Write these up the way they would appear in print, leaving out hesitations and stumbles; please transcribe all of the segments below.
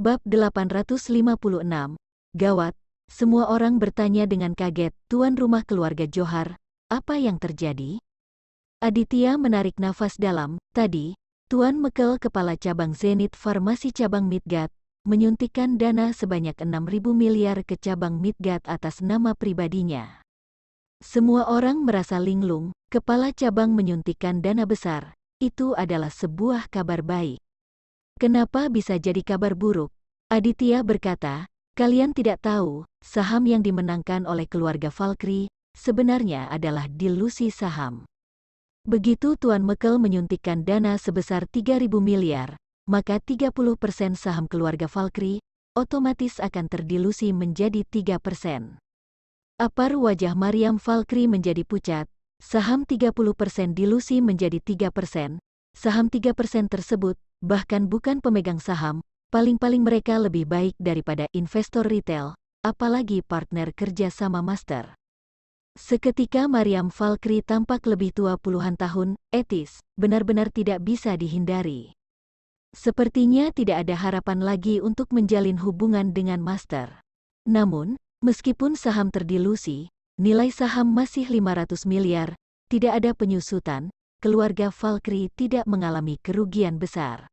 Bab 856. Gawat, semua orang bertanya dengan kaget, tuan rumah keluarga Johar, apa yang terjadi? Aditya menarik nafas dalam, tadi, Tuan Mekel kepala cabang Zenith Farmasi cabang Midgard, menyuntikkan dana sebanyak 6.000 miliar ke cabang Midgard atas nama pribadinya. Semua orang merasa linglung, kepala cabang menyuntikkan dana besar, itu adalah sebuah kabar baik. Kenapa bisa jadi kabar buruk? Aditya berkata, kalian tidak tahu, saham yang dimenangkan oleh keluarga Valkyrie sebenarnya adalah dilusi saham. Begitu Tuan Mekel menyuntikkan dana sebesar 3.000 miliar, maka 30% saham keluarga Valkyrie otomatis akan terdilusi menjadi 3%. Apar wajah Mariam Valkyrie menjadi pucat, saham 30% dilusi menjadi 3%, saham 3% tersebut bahkan bukan pemegang saham, paling-paling mereka lebih baik daripada investor retail, apalagi partner kerja sama master. Seketika Mariam Valkyrie tampak lebih tua puluhan tahun, etis, benar-benar tidak bisa dihindari. Sepertinya tidak ada harapan lagi untuk menjalin hubungan dengan master. Namun, meskipun saham terdilusi, nilai saham masih 500 miliar, tidak ada penyusutan, keluarga Valkyrie tidak mengalami kerugian besar.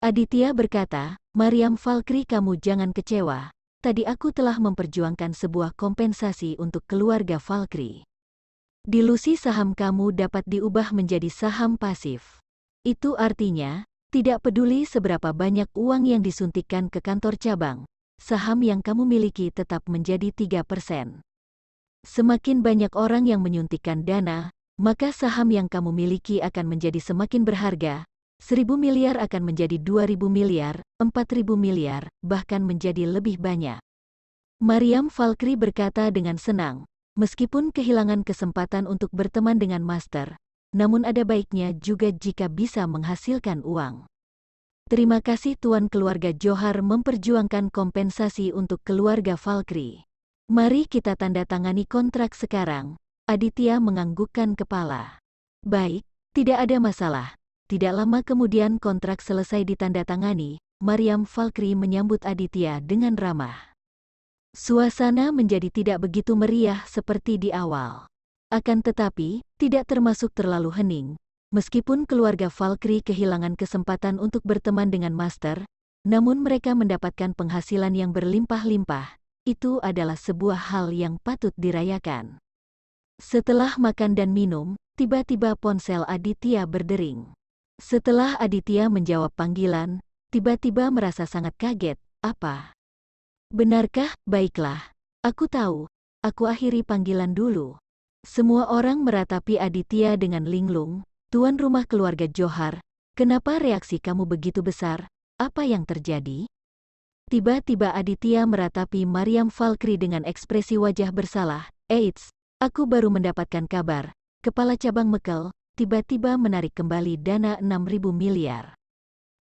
Aditya berkata, Mariam Valkyrie, kamu jangan kecewa, tadi aku telah memperjuangkan sebuah kompensasi untuk keluarga Valkyrie. Dilusi saham kamu dapat diubah menjadi saham pasif. Itu artinya, tidak peduli seberapa banyak uang yang disuntikkan ke kantor cabang, saham yang kamu miliki tetap menjadi 3%. Semakin banyak orang yang menyuntikkan dana, maka saham yang kamu miliki akan menjadi semakin berharga, 1.000 miliar akan menjadi 2.000 miliar, 4.000 miliar, bahkan menjadi lebih banyak. Mariam Valkyrie berkata dengan senang, meskipun kehilangan kesempatan untuk berteman dengan master, namun ada baiknya juga jika bisa menghasilkan uang. Terima kasih Tuan keluarga Johar memperjuangkan kompensasi untuk keluarga Valkyrie. Mari kita tanda tangani kontrak sekarang. Aditya menganggukkan kepala. Baik, tidak ada masalah. Tidak lama kemudian kontrak selesai ditandatangani, Mariam Valkyrie menyambut Aditya dengan ramah. Suasana menjadi tidak begitu meriah seperti di awal. Akan tetapi, tidak termasuk terlalu hening. Meskipun keluarga Valkyrie kehilangan kesempatan untuk berteman dengan master, namun mereka mendapatkan penghasilan yang berlimpah-limpah. Itu adalah sebuah hal yang patut dirayakan. Setelah makan dan minum, tiba-tiba ponsel Aditya berdering. Setelah Aditya menjawab panggilan, tiba-tiba merasa sangat kaget. Apa? Benarkah? Baiklah. Aku tahu. Aku akhiri panggilan dulu. Semua orang meratapi Aditya dengan linglung. Tuan rumah keluarga Johar, kenapa reaksi kamu begitu besar? Apa yang terjadi? Tiba-tiba Aditya meratapi Mariam Valkyrie dengan ekspresi wajah bersalah. Eits. Aku baru mendapatkan kabar, kepala cabang Mekel, tiba-tiba menarik kembali dana 6.000 miliar.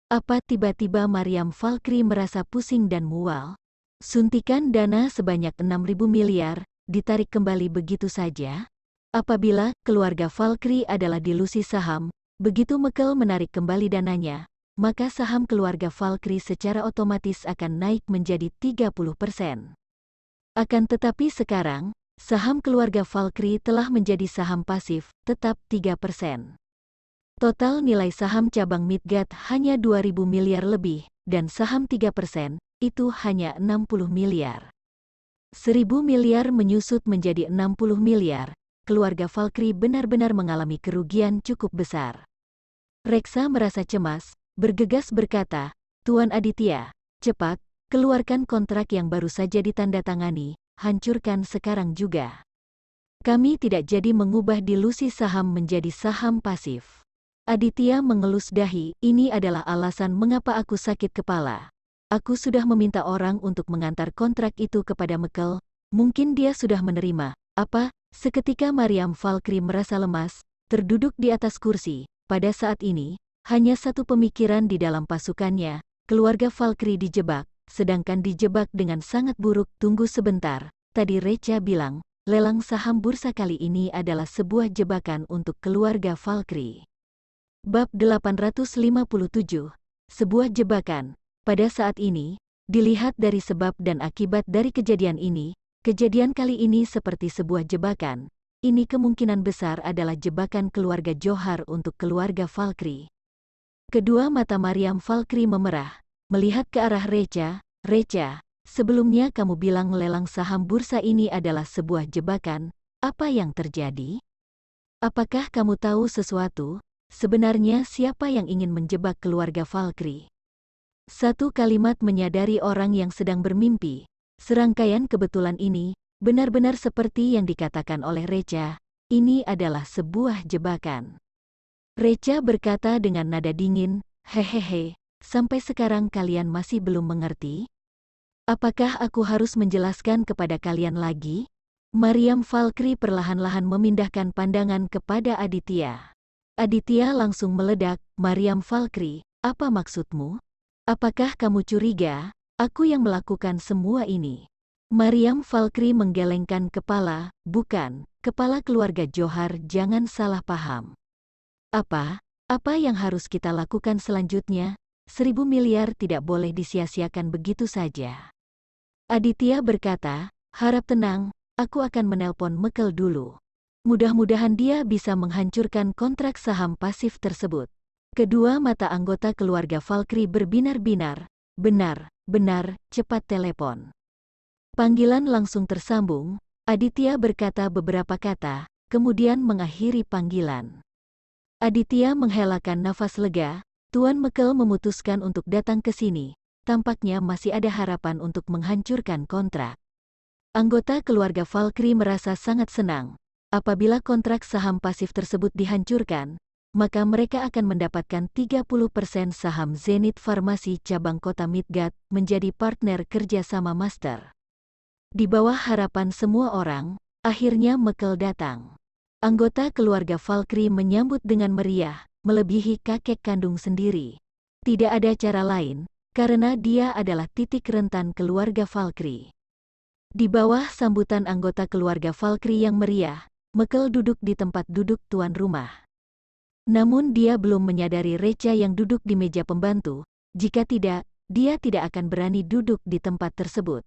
Apa tiba-tiba Mariam Valkyrie merasa pusing dan mual? Suntikan dana sebanyak 6.000 miliar, ditarik kembali begitu saja? Apabila keluarga Valkyrie adalah dilusi saham, begitu Mekel menarik kembali dananya, maka saham keluarga Valkyrie secara otomatis akan naik menjadi 30%. Akan tetapi sekarang, saham keluarga Valkyrie telah menjadi saham pasif, tetap 3%. Total nilai saham cabang Midgard hanya 2.000 miliar lebih, dan saham 3%, itu hanya 60 miliar. 1.000 miliar menyusut menjadi 60 miliar, keluarga Valkyrie benar-benar mengalami kerugian cukup besar. Reksa merasa cemas, bergegas berkata, Tuan Aditya, cepat, keluarkan kontrak yang baru saja ditandatangani. Hancurkan sekarang juga. Kami tidak jadi mengubah dilusi saham menjadi saham pasif. Aditya mengelus dahi, ini adalah alasan mengapa aku sakit kepala. Aku sudah meminta orang untuk mengantar kontrak itu kepada Mekel, mungkin dia sudah menerima. Apa? Seketika Mariam Valkyrie merasa lemas, terduduk di atas kursi. Pada saat ini, hanya satu pemikiran di dalam pasukannya, keluarga Valkyrie dijebak. Sedangkan dijebak dengan sangat buruk. Tunggu sebentar, tadi Recha bilang, lelang saham bursa kali ini adalah sebuah jebakan untuk keluarga Valkyrie. Bab 857, sebuah jebakan. Pada saat ini, Dilihat dari sebab dan akibat dari kejadian ini, kejadian kali ini seperti sebuah jebakan. Ini kemungkinan besar adalah jebakan keluarga Johar untuk keluarga Valkyrie. Kedua mata Mariam Valkyrie memerah, melihat ke arah Recha. Recha, sebelumnya kamu bilang lelang saham bursa ini adalah sebuah jebakan. Apa yang terjadi? Apakah kamu tahu sesuatu? Sebenarnya siapa yang ingin menjebak keluarga Valkyrie? Satu kalimat menyadari orang yang sedang bermimpi. Serangkaian kebetulan ini, benar-benar seperti yang dikatakan oleh Recha, ini adalah sebuah jebakan. Recha berkata dengan nada dingin, hehehe, sampai sekarang kalian masih belum mengerti? Apakah aku harus menjelaskan kepada kalian lagi? Mariam Valkyrie perlahan-lahan memindahkan pandangan kepada Aditya. Aditya langsung meledak, Mariam Valkyrie, apa maksudmu? Apakah kamu curiga, aku yang melakukan semua ini? Mariam Valkyrie menggelengkan kepala, bukan, kepala keluarga Johar jangan salah paham. Apa yang harus kita lakukan selanjutnya? 1.000 miliar tidak boleh disia-siakan begitu saja. Aditya berkata, harap tenang, aku akan menelpon Mekel dulu. Mudah-mudahan dia bisa menghancurkan kontrak saham pasif tersebut. Kedua mata anggota keluarga Valkyrie berbinar-binar. Benar, cepat telepon. Panggilan langsung tersambung. Aditya berkata beberapa kata, kemudian mengakhiri panggilan. Aditya menghelakan nafas lega. Tuan Mekel memutuskan untuk datang ke sini. Tampaknya masih ada harapan untuk menghancurkan kontrak. Anggota keluarga Valkyrie merasa sangat senang. Apabila kontrak saham pasif tersebut dihancurkan, maka mereka akan mendapatkan 30% saham Zenith Farmasi cabang kota Midgard menjadi partner kerjasama master. Di bawah harapan semua orang, akhirnya Mekel datang. Anggota keluarga Valkyrie menyambut dengan meriah, melebihi kakek kandung sendiri. Tidak ada cara lain, karena dia adalah titik rentan keluarga Valkyrie. Di bawah sambutan anggota keluarga Valkyrie yang meriah, Mekel duduk di tempat duduk tuan rumah. Namun dia belum menyadari Recha yang duduk di meja pembantu, jika tidak, dia tidak akan berani duduk di tempat tersebut.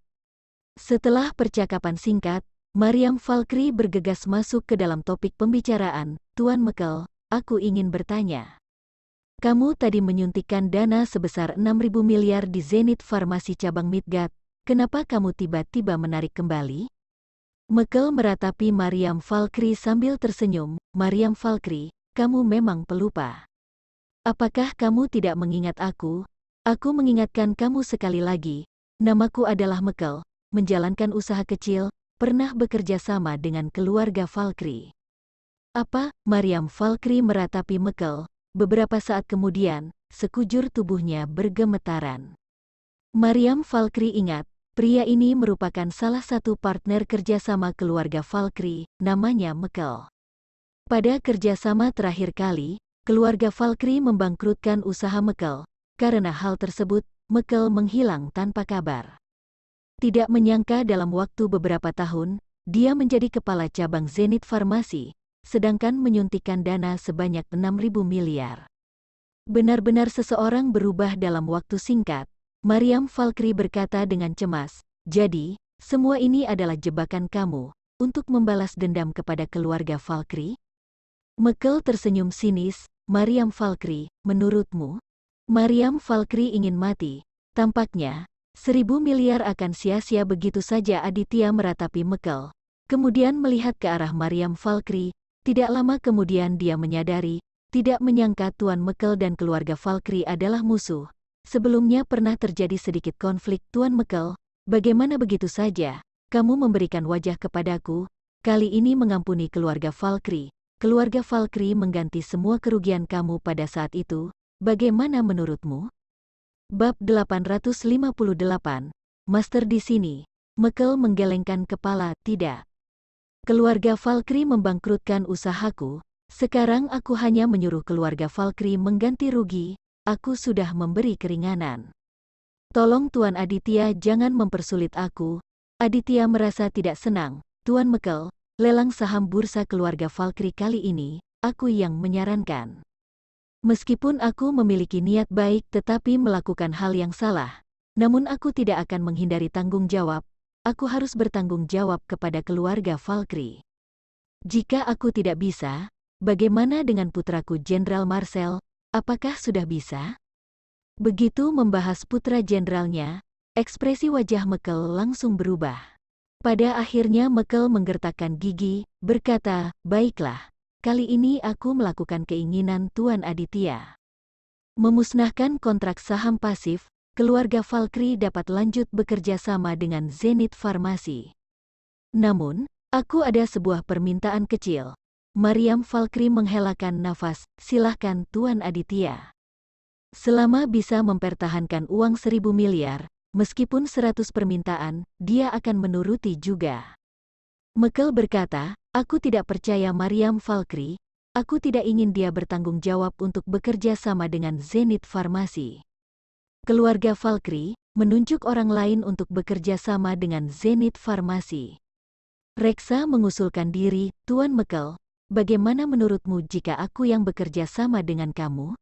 Setelah percakapan singkat, Mariam Valkyrie bergegas masuk ke dalam topik pembicaraan, Tuan Mekel, aku ingin bertanya. Kamu tadi menyuntikkan dana sebesar 6.000 miliar di Zenith Farmasi cabang Midgard, kenapa kamu tiba-tiba menarik kembali? Mekel meratapi Mariam Valkyrie sambil tersenyum, Mariam Valkyrie, kamu memang pelupa. Apakah kamu tidak mengingat aku? Aku mengingatkan kamu sekali lagi. Namaku adalah Mekel, menjalankan usaha kecil, pernah bekerja sama dengan keluarga Valkyrie. Apa? Mariam Valkyrie meratapi Mekel. Beberapa saat kemudian, sekujur tubuhnya bergemetaran. Mariam Valkyrie ingat, pria ini merupakan salah satu partner kerjasama keluarga Valkyrie, namanya Mekel. Pada kerjasama terakhir kali, keluarga Valkyrie membangkrutkan usaha Mekel. Karena hal tersebut, Mekel menghilang tanpa kabar. Tidak menyangka dalam waktu beberapa tahun, dia menjadi kepala cabang Zenith Farmasi, sedangkan menyuntikkan dana sebanyak 6.000 miliar. Benar-benar seseorang berubah dalam waktu singkat, Mariam Valkyrie berkata dengan cemas, jadi, semua ini adalah jebakan kamu, untuk membalas dendam kepada keluarga Valkyrie? Mekel tersenyum sinis, Mariam Valkyrie, menurutmu? Mariam Valkyrie ingin mati. Tampaknya, 1.000 miliar akan sia-sia begitu saja. Aditya meratapi Mekel. Kemudian melihat ke arah Mariam Valkyrie. Tidak lama kemudian dia menyadari, tidak menyangka Tuan Mekel dan keluarga Valkyrie adalah musuh. Sebelumnya pernah terjadi sedikit konflik. Tuan Mekel, bagaimana begitu saja? Kamu memberikan wajah kepadaku, kali ini mengampuni keluarga Valkyrie. Keluarga Valkyrie mengganti semua kerugian kamu pada saat itu, bagaimana menurutmu? Bab 858, Master di sini. Mekel menggelengkan kepala, tidak. Keluarga Valkyrie membangkrutkan usahaku, sekarang aku hanya menyuruh keluarga Valkyrie mengganti rugi, aku sudah memberi keringanan. Tolong Tuan Aditya jangan mempersulit aku. Aditya merasa tidak senang, Tuan Mekel. Lelang saham bursa keluarga Valkyrie kali ini, aku yang menyarankan. Meskipun aku memiliki niat baik tetapi melakukan hal yang salah, Namun aku tidak akan menghindari tanggung jawab. Aku harus bertanggung jawab kepada keluarga Valkyrie. Jika aku tidak bisa, bagaimana dengan putraku Jenderal Marcel? Apakah sudah bisa? Begitu membahas putra jenderalnya, ekspresi wajah Mekel langsung berubah. Pada akhirnya Mekel menggertakkan gigi, berkata, "Baiklah, kali ini aku melakukan keinginan Tuan Aditya. Memusnahkan kontrak saham pasif, keluarga Valkyrie dapat lanjut bekerja sama dengan Zenith Farmasi. Namun, aku ada sebuah permintaan kecil." Mariam Valkyrie menghelakan nafas, "Silahkan Tuan Aditya. Selama bisa mempertahankan uang 1.000 miliar, meskipun 100 permintaan, dia akan menuruti juga." Mekel berkata, "Aku tidak percaya Mariam Valkyrie. Aku tidak ingin dia bertanggung jawab untuk bekerja sama dengan Zenith Farmasi." Keluarga Valkyrie menunjuk orang lain untuk bekerja sama dengan Zenith Farmasi. Reksa mengusulkan diri, "Tuan Mekel, bagaimana menurutmu jika aku yang bekerja sama dengan kamu?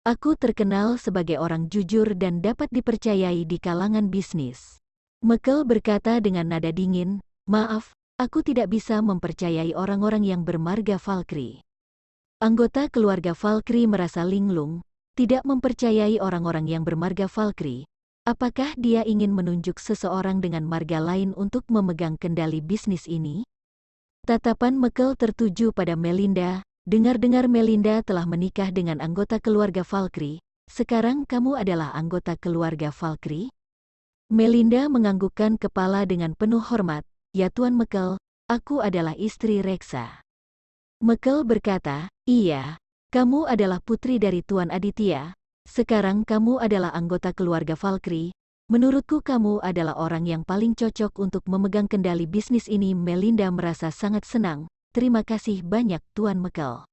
Aku terkenal sebagai orang jujur dan dapat dipercayai di kalangan bisnis." Mekel berkata dengan nada dingin, "Maaf, aku tidak bisa mempercayai orang-orang yang bermarga Valkyrie." Anggota keluarga Valkyrie merasa linglung, tidak mempercayai orang-orang yang bermarga Valkyrie. Apakah dia ingin menunjuk seseorang dengan marga lain untuk memegang kendali bisnis ini? Tatapan Mekel tertuju pada Melinda. "Dengar-dengar Melinda telah menikah dengan anggota keluarga Valkyrie. Sekarang kamu adalah anggota keluarga Valkyrie?" Melinda menganggukkan kepala dengan penuh hormat, "Ya Tuan Mekel, aku adalah istri Reksa." Mekel berkata, "Iya, kamu adalah putri dari Tuan Aditya. Sekarang kamu adalah anggota keluarga Valkyrie. Menurutku kamu adalah orang yang paling cocok untuk memegang kendali bisnis ini." Melinda merasa sangat senang. "Terima kasih banyak Tuan Mekel."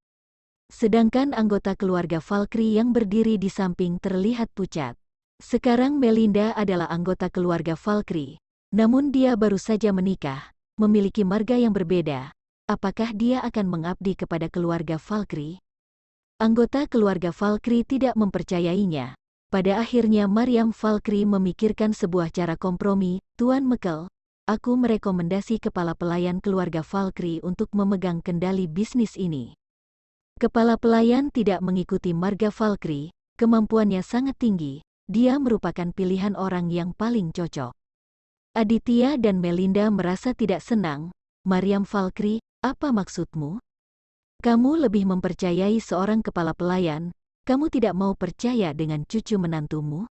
Sedangkan anggota keluarga Valkyrie yang berdiri di samping terlihat pucat. Sekarang Melinda adalah anggota keluarga Valkyrie. Namun dia baru saja menikah, memiliki marga yang berbeda. Apakah dia akan mengabdi kepada keluarga Valkyrie? Anggota keluarga Valkyrie tidak mempercayainya. Pada akhirnya Mariam Valkyrie memikirkan sebuah cara kompromi, "Tuan Mekel, aku merekomendasi kepala pelayan keluarga Valkyrie untuk memegang kendali bisnis ini." Kepala pelayan tidak mengikuti marga Valkyrie, kemampuannya sangat tinggi, dia merupakan pilihan orang yang paling cocok. Aditya dan Melinda merasa tidak senang. "Mariam Valkyrie, apa maksudmu? Kamu lebih mempercayai seorang kepala pelayan, kamu tidak mau percaya dengan cucu menantumu?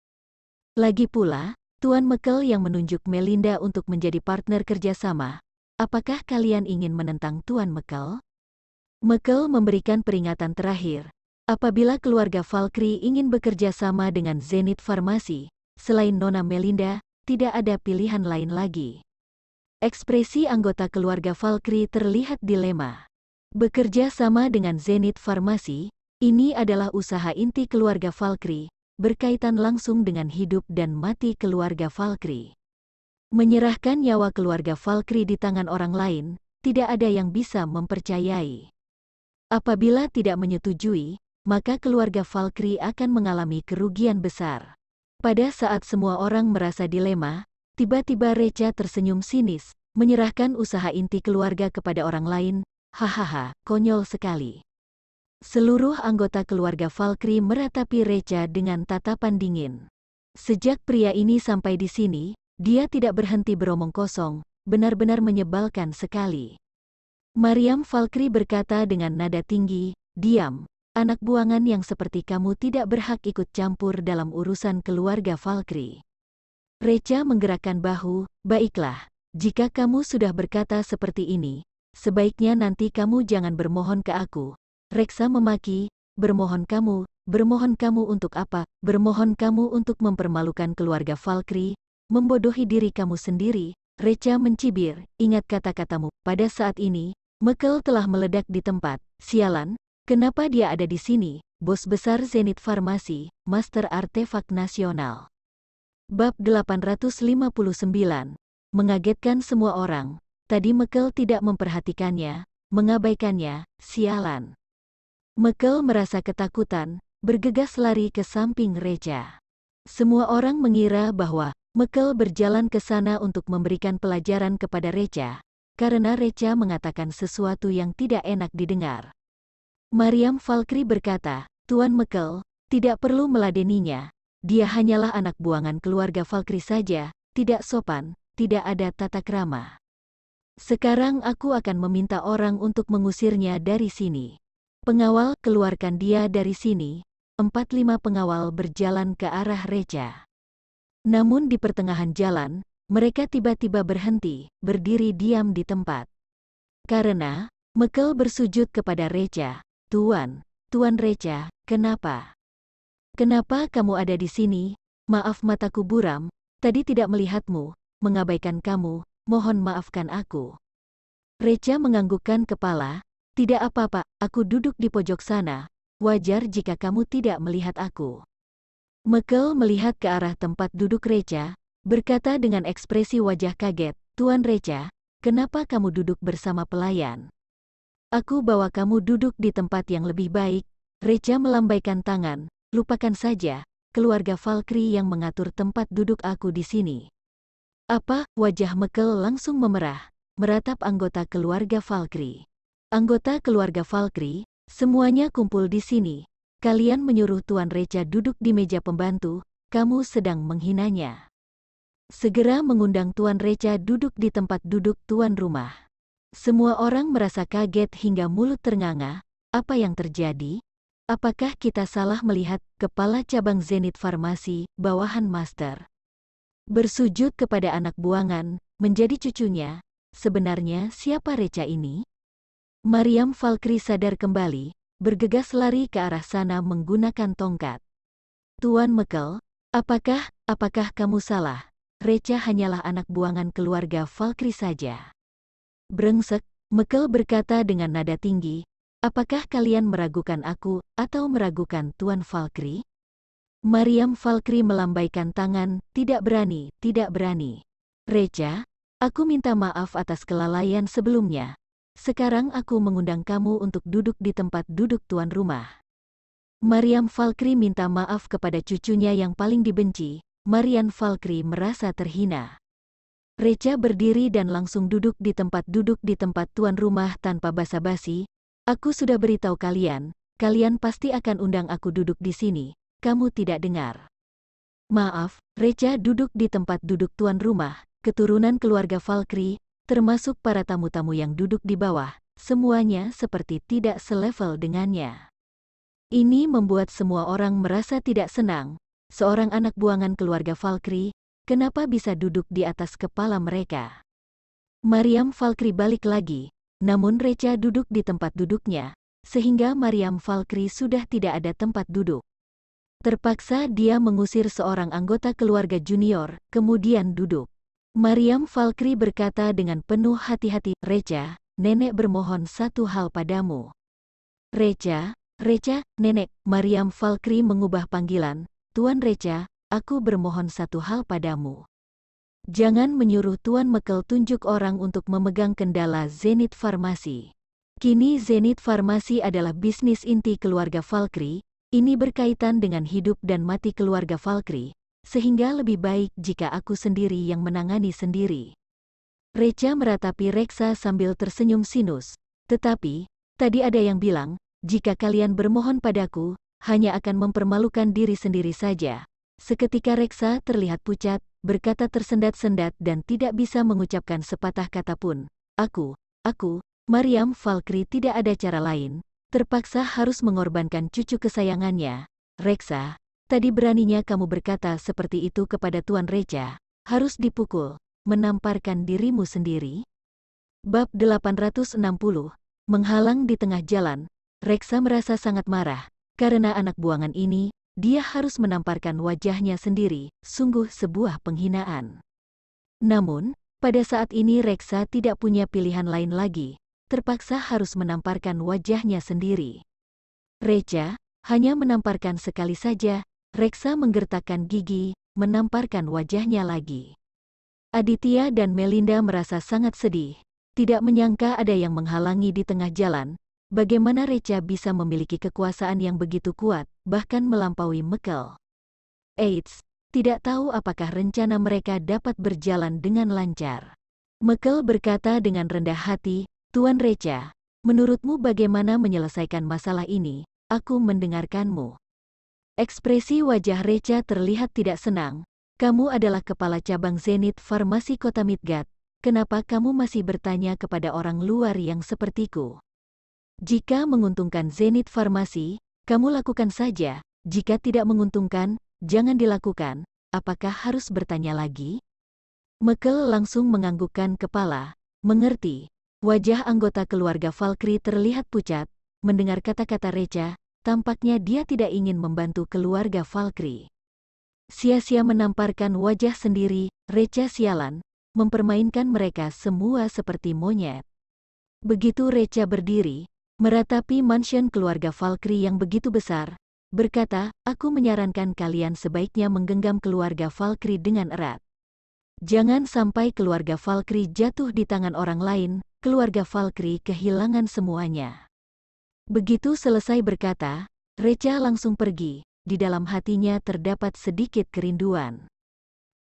Lagi pula, Tuan Mekel yang menunjuk Melinda untuk menjadi partner kerjasama. Apakah kalian ingin menentang Tuan Mekel?" Mekel memberikan peringatan terakhir. Apabila keluarga Valkyrie ingin bekerja sama dengan Zenith Farmasi, selain Nona Melinda, tidak ada pilihan lain lagi. Ekspresi anggota keluarga Valkyrie terlihat dilema. Bekerja sama dengan Zenith Farmasi, ini adalah usaha inti keluarga Valkyrie, berkaitan langsung dengan hidup dan mati keluarga Valkyrie. Menyerahkan nyawa keluarga Valkyrie di tangan orang lain, tidak ada yang bisa mempercayai. Apabila tidak menyetujui, maka keluarga Valkyrie akan mengalami kerugian besar. Pada saat semua orang merasa dilema, tiba-tiba Recha tersenyum sinis, menyerahkan usaha inti keluarga kepada orang lain. "Hahaha, konyol sekali." Seluruh anggota keluarga Valkyrie meratapi Recha dengan tatapan dingin. Sejak pria ini sampai di sini, dia tidak berhenti beromong kosong, benar-benar menyebalkan sekali. Mariam Valkyrie berkata dengan nada tinggi, "Diam, anak buangan yang seperti kamu tidak berhak ikut campur dalam urusan keluarga Valkyrie." Recha menggerakkan bahu, "Baiklah, jika kamu sudah berkata seperti ini, sebaiknya nanti kamu jangan bermohon ke aku." Reksa memaki, bermohon kamu untuk apa? Bermohon kamu untuk mempermalukan keluarga Valkyrie, membodohi diri kamu sendiri." Recha mencibir, "Ingat kata-katamu." Pada saat ini, Mekel telah meledak di tempat. "Sialan, kenapa dia ada di sini?" Bos besar Zenith Farmasi, Master Artefak Nasional. Bab 859. Mengagetkan semua orang. Tadi Mekel tidak memperhatikannya, mengabaikannya, sialan. Mekel merasa ketakutan, bergegas lari ke samping Recha. Semua orang mengira bahwa Mekel berjalan ke sana untuk memberikan pelajaran kepada Recha, karena Recha mengatakan sesuatu yang tidak enak didengar. Mariam Valkyrie berkata, "Tuan Mekel, tidak perlu meladeninya. Dia hanyalah anak buangan keluarga Valkyrie saja, tidak sopan, tidak ada tata krama. Sekarang aku akan meminta orang untuk mengusirnya dari sini. Pengawal, keluarkan dia dari sini." 4-5 pengawal berjalan ke arah Recha. Namun di pertengahan jalan, mereka tiba-tiba berhenti, berdiri diam di tempat. Karena Mekel bersujud kepada Recha. "Tuan, Tuan Recha, kenapa? Kenapa kamu ada di sini? Maaf mataku buram, tadi tidak melihatmu, mengabaikan kamu, mohon maafkan aku." Recha menganggukkan kepala, "Tidak apa-apa, aku duduk di pojok sana, wajar jika kamu tidak melihat aku." Mekel melihat ke arah tempat duduk Recha, berkata dengan ekspresi wajah kaget, "Tuan Recha, kenapa kamu duduk bersama pelayan? Aku bawa kamu duduk di tempat yang lebih baik." Recha melambaikan tangan, "Lupakan saja, keluarga Valkyrie yang mengatur tempat duduk aku di sini." "Apa?" Wajah Mekel langsung memerah, meratap anggota keluarga Valkyrie. "Anggota keluarga Valkyrie, semuanya kumpul di sini. Kalian menyuruh Tuan Recha duduk di meja pembantu, kamu sedang menghinanya. Segera mengundang Tuan Recha duduk di tempat duduk tuan rumah." Semua orang merasa kaget hingga mulut ternganga. Apa yang terjadi? Apakah kita salah melihat kepala cabang Zenith Farmasi, bawahan Master bersujud kepada anak buangan, menjadi cucunya? Sebenarnya siapa Recha ini? Mariam Valkyrie sadar kembali, bergegas lari ke arah sana menggunakan tongkat. "Tuan Mekel, apakah kamu salah? Recha hanyalah anak buangan keluarga Valkyrie saja." "Brengsek," Mekel berkata dengan nada tinggi, "apakah kalian meragukan aku atau meragukan Tuan Valkyrie?" Mariam Valkyrie melambaikan tangan, "Tidak berani, tidak berani. Recha, aku minta maaf atas kelalaian sebelumnya. Sekarang aku mengundang kamu untuk duduk di tempat duduk tuan rumah." Mariam Valkyrie minta maaf kepada cucunya yang paling dibenci. Mariam Valkyrie merasa terhina. Recha berdiri dan langsung duduk di tempat tuan rumah tanpa basa-basi. "Aku sudah beritahu kalian, kalian pasti akan undang aku duduk di sini. Kamu tidak dengar." "Maaf." Recha duduk di tempat duduk tuan rumah, keturunan keluarga Valkyrie, termasuk para tamu-tamu yang duduk di bawah, semuanya seperti tidak selevel dengannya. Ini membuat semua orang merasa tidak senang. Seorang anak buangan keluarga Valkyrie, kenapa bisa duduk di atas kepala mereka? Mariam Valkyrie balik lagi, namun Recha duduk di tempat duduknya, sehingga Mariam Valkyrie sudah tidak ada tempat duduk. Terpaksa dia mengusir seorang anggota keluarga junior, kemudian duduk. Mariam Valkyrie berkata dengan penuh hati-hati, "Recha, nenek bermohon satu hal padamu." "Recha, nenek." Mariam Valkyrie mengubah panggilan, "Tuan Recha, aku bermohon satu hal padamu. Jangan menyuruh Tuan Mekel tunjuk orang untuk memegang kendala Zenith Farmasi. Kini Zenith Farmasi adalah bisnis inti keluarga Valkyrie, ini berkaitan dengan hidup dan mati keluarga Valkyrie, sehingga lebih baik jika aku sendiri yang menangani sendiri." Recha meratapi Reksa sambil tersenyum sinus. "Tetapi, tadi ada yang bilang, jika kalian bermohon padaku, hanya akan mempermalukan diri sendiri saja." Seketika Reksa terlihat pucat, berkata tersendat-sendat dan tidak bisa mengucapkan sepatah kata pun. Aku, Mariam Valkyrie tidak ada cara lain, terpaksa harus mengorbankan cucu kesayangannya. "Reksa, tadi beraninya kamu berkata seperti itu kepada Tuan Recha, harus dipukul, menamparkan dirimu sendiri." Bab 860, menghalang di tengah jalan. Reksa merasa sangat marah, karena anak buangan ini, dia harus menamparkan wajahnya sendiri, sungguh sebuah penghinaan. Namun, pada saat ini Reksa tidak punya pilihan lain lagi, terpaksa harus menamparkan wajahnya sendiri. Recha hanya menamparkan sekali saja. Reksa menggertakkan gigi, menamparkan wajahnya lagi. Aditya dan Melinda merasa sangat sedih, tidak menyangka ada yang menghalangi di tengah jalan. Bagaimana Recha bisa memiliki kekuasaan yang begitu kuat, bahkan melampaui Mekel? Eits, tidak tahu apakah rencana mereka dapat berjalan dengan lancar. Mekel berkata dengan rendah hati, "Tuan Reca, menurutmu bagaimana menyelesaikan masalah ini? Aku mendengarkanmu." Ekspresi wajah Reca terlihat tidak senang. "Kamu adalah kepala cabang Zenith Farmasi Kota Midgard. Kenapa kamu masih bertanya kepada orang luar yang sepertiku? Jika menguntungkan Zenith Farmasi, kamu lakukan saja. Jika tidak menguntungkan, jangan dilakukan. Apakah harus bertanya lagi?" Mekel langsung menganggukkan kepala. "Mengerti." Wajah anggota keluarga Valkyrie terlihat pucat. Mendengar kata-kata Reca, tampaknya dia tidak ingin membantu keluarga Valkyrie. Sia-sia menamparkan wajah sendiri, Reca sialan, mempermainkan mereka semua seperti monyet. Begitu Reca berdiri, meratapi mansion keluarga Valkyrie yang begitu besar, berkata, "Aku menyarankan kalian sebaiknya menggenggam keluarga Valkyrie dengan erat. Jangan sampai keluarga Valkyrie jatuh di tangan orang lain, keluarga Valkyrie kehilangan semuanya." Begitu selesai berkata, Reca langsung pergi. Di dalam hatinya terdapat sedikit kerinduan.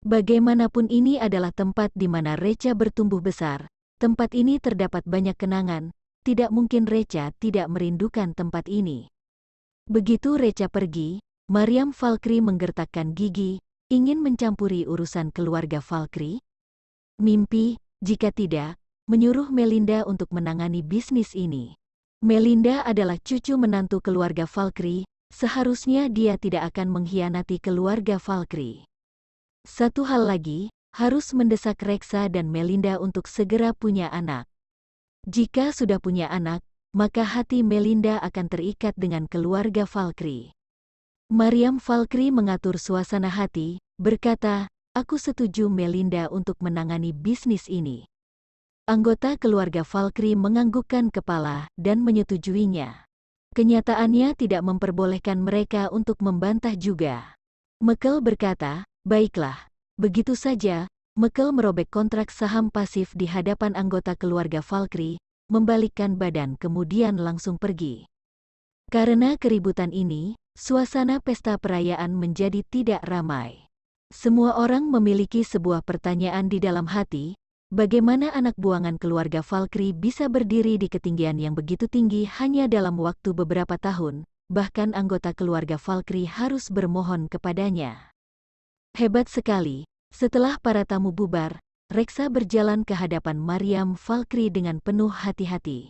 Bagaimanapun ini adalah tempat di mana Reca bertumbuh besar. Tempat ini terdapat banyak kenangan. Tidak mungkin Reca tidak merindukan tempat ini. Begitu Reca pergi, Mariam Valkyrie menggertakkan gigi, ingin mencampuri urusan keluarga Valkyrie. Mimpi, jika tidak, menyuruh Melinda untuk menangani bisnis ini. Melinda adalah cucu menantu keluarga Valkyrie, seharusnya dia tidak akan mengkhianati keluarga Valkyrie. Satu hal lagi, harus mendesak Rexa dan Melinda untuk segera punya anak. Jika sudah punya anak, maka hati Melinda akan terikat dengan keluarga Valkyrie. Mariam Valkyrie mengatur suasana hati, berkata, "Aku setuju Melinda untuk menangani bisnis ini." Anggota keluarga Valkyrie menganggukkan kepala dan menyetujuinya. Kenyataannya tidak memperbolehkan mereka untuk membantah juga. Mekel berkata, "Baiklah, begitu saja." Mekel merobek kontrak saham pasif di hadapan anggota keluarga Valkyrie, membalikkan badan kemudian langsung pergi. Karena keributan ini, suasana pesta perayaan menjadi tidak ramai. Semua orang memiliki sebuah pertanyaan di dalam hati, bagaimana anak buangan keluarga Valkyrie bisa berdiri di ketinggian yang begitu tinggi hanya dalam waktu beberapa tahun, bahkan anggota keluarga Valkyrie harus bermohon kepadanya. Hebat sekali. Setelah para tamu bubar, Rexa berjalan ke hadapan Mariam Valkyrie dengan penuh hati-hati.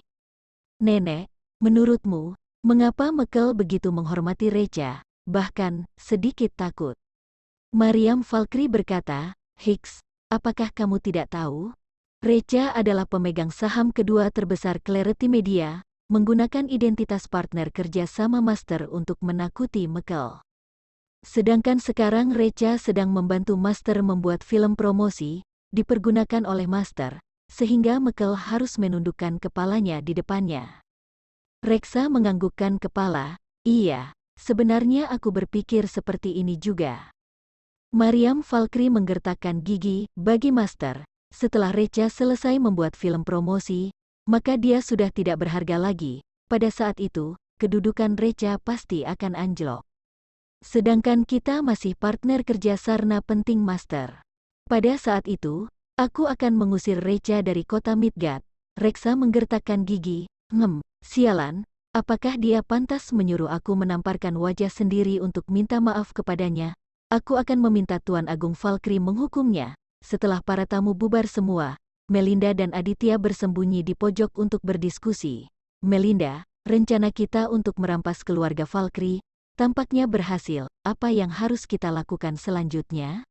"Nenek, menurutmu, mengapa Mekel begitu menghormati Reca, bahkan sedikit takut?" Mariam Valkyrie berkata, "Hicks, apakah kamu tidak tahu? Reca adalah pemegang saham kedua terbesar Clarity Media, menggunakan identitas partner kerja sama Master untuk menakuti Mekel. Sedangkan sekarang Reca sedang membantu Master membuat film promosi, dipergunakan oleh Master, sehingga Mekel harus menundukkan kepalanya di depannya." Rexa menganggukkan kepala, "Iya, sebenarnya aku berpikir seperti ini juga." Mariam Valkyrie menggertakkan gigi, bagi Master, setelah Reca selesai membuat film promosi, maka dia sudah tidak berharga lagi. Pada saat itu, kedudukan Reca pasti akan anjlok. Sedangkan kita masih partner kerja sarna penting Master. Pada saat itu, aku akan mengusir Reca dari kota Midgard. Rexa menggertakkan gigi, sialan, apakah dia pantas menyuruh aku menamparkan wajah sendiri untuk minta maaf kepadanya? Aku akan meminta Tuan Agung Valkyrie menghukumnya. Setelah para tamu bubar semua, Melinda dan Aditya bersembunyi di pojok untuk berdiskusi. "Melinda, rencana kita untuk merampas keluarga Valkyrie tampaknya berhasil. Apa yang harus kita lakukan selanjutnya?"